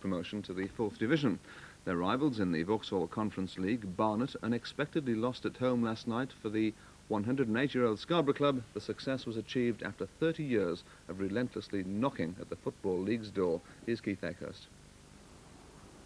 promotion to the 4th Division. Their rivals in the Vauxhall Conference League, Barnet, unexpectedly lost at home last night. For the 108-year-old Scarborough club, the success was achieved after 30 years of relentlessly knocking at the Football League's door. Here's Keith Eckhurst.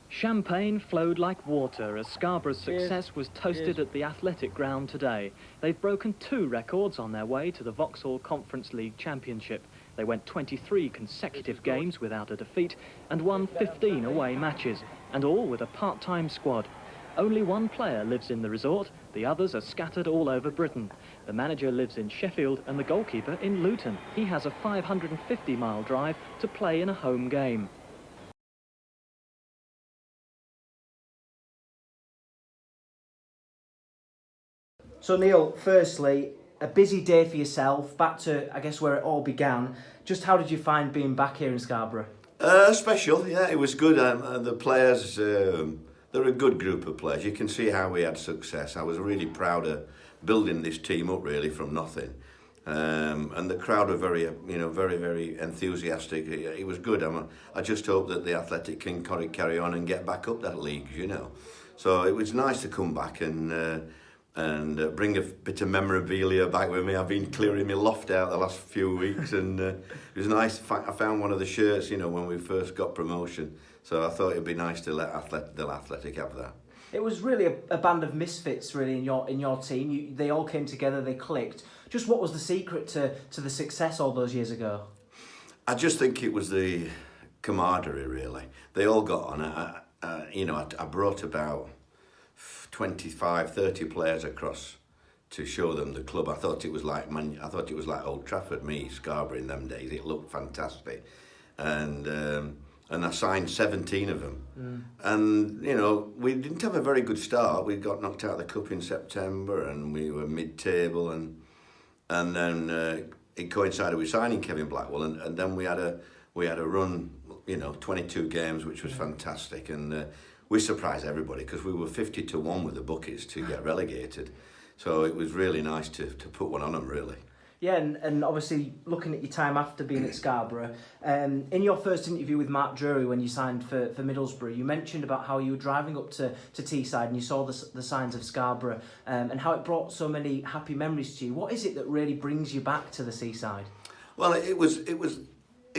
Champagne flowed like water as Scarborough's success was toasted at the athletic ground today. They've broken 2 records on their way to the Vauxhall Conference League Championship. They went 23 consecutive games without a defeat and won 15 away matches, and all with a part-time squad. Only 1 player lives in the resort, the others are scattered all over Britain. The manager lives in Sheffield and the goalkeeper in Luton. He has a 550-mile drive to play in a home game. So Neil, firstly, a busy day for yourself, back to, I guess, where it all began. Just how did you find being back here in Scarborough? Special, yeah, it was good. The players, they're a good group of players. You can see how we had success. I was really proud of building this team up, really, from nothing. And the crowd were very, very enthusiastic. It was good. I just hope that the Athletic can carry on and get back up that league, So it was nice to come back and bring a bit of memorabilia back with me. I've been clearing my loft out the last few weeks, and it was nice. I found one of the shirts, when we first got promotion. So I thought it'd be nice to let the Athletic have that. It was really a band of misfits, really, in your team. They all came together, they clicked. Just what was the secret to the success all those years ago? I just think it was the camaraderie, really. They all got on. I brought about 25, 30 players across to show them the club. I thought it was like Old Trafford, Scarborough in them days. It looked fantastic, and I signed 17 of them. And we didn't have a very good start. We got knocked out of the cup in September, and we were mid-table, and then it coincided with signing Kevin Blackwell, and then we had a run, 22 games, which was fantastic, and we surprised everybody because we were 50-1 with the bookies to get relegated. So it was really nice to put one on them, really. Yeah, and obviously looking at your time after being at Scarborough, in your first interview with Mark Drury when you signed for Middlesbrough, you mentioned about how you were driving up to Teesside and you saw the signs of Scarborough and how it brought so many happy memories to you. What is it that really brings you back to the seaside? Well, it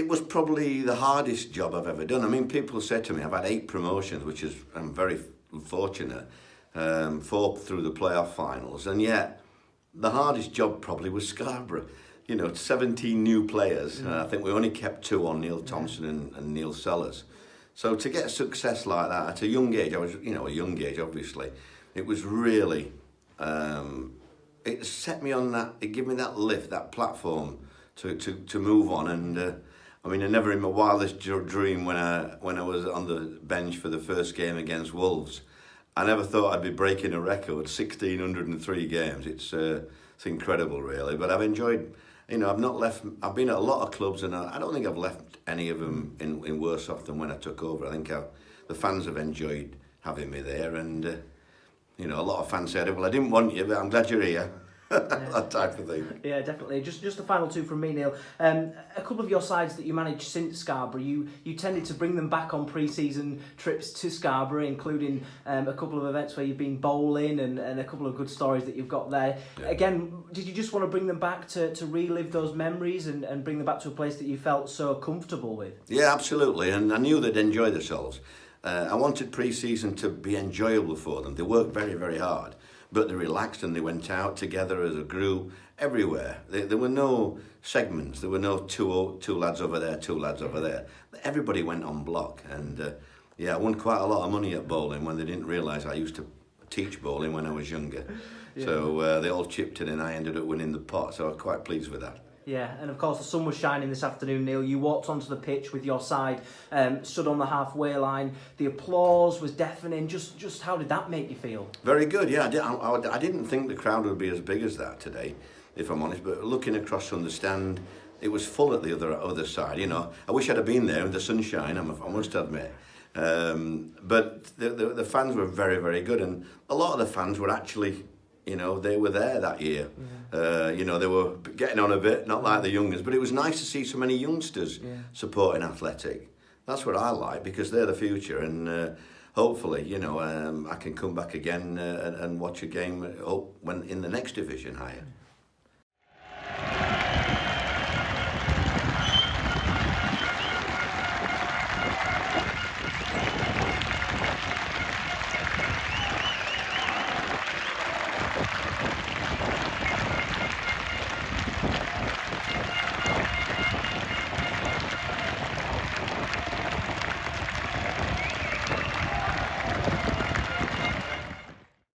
was probably the hardest job I've ever done. I mean, people said to me, I've had 8 promotions, which is, I'm very fortunate, 4 through the playoff finals, and yet the hardest job probably was Scarborough. 17 new players. I think we only kept 2 on, Neil Thompson and Neil Sellers. So to get success like that at a young age, I was, a young age, obviously, it was really, it set me on that, it gave me that lift, that platform to move on. And I never in my wildest dream when I was on the bench for the first game against Wolves, I never thought I'd be breaking a record, 1,603 games. It's incredible, really. But I've enjoyed, I've not left. I've been at a lot of clubs, and I don't think I've left any of them in worse off than when I took over. I think the fans have enjoyed having me there, and a lot of fans said, "Well, I didn't want you, but I'm glad you're here." That type of thing. Yeah, definitely. Just the final 2 from me, Neil. A couple of your sides that you managed since Scarborough, you tended to bring them back on pre-season trips to Scarborough, including a couple of events where you've been bowling and a couple of good stories that you've got there. Yeah. Again, did you just want to bring them back to relive those memories and bring them back to a place that you felt so comfortable with? Yeah, absolutely. And I knew they'd enjoy themselves. I wanted pre-season to be enjoyable for them. They worked very, very hard. But they relaxed and they went out together as a group everywhere. There were no segments. There were no two lads over there, 2 lads over there. Everybody went on block. And I won quite a lot of money at bowling when they didn't realise I used to teach bowling when I was younger. Yeah. So they all chipped in and I ended up winning the pot. So I was quite pleased with that. Yeah, and of course the sun was shining this afternoon, Neil. You walked onto the pitch with your side, stood on the halfway line. The applause was deafening. Just how did that make you feel? Very good, yeah. I didn't think the crowd would be as big as that today, if I'm honest. But looking across from the stand, it was full at the other side. I wish I'd have been there in the sunshine, I must admit. But the fans were very, very good, and a lot of the fans were actually, they were there that year. Yeah. They were getting on a bit, not like the youngers, but it was nice to see so many youngsters supporting Athletic. That's what I like, because they're the future, and hopefully, you know, I can come back again and watch a game when in the next division higher.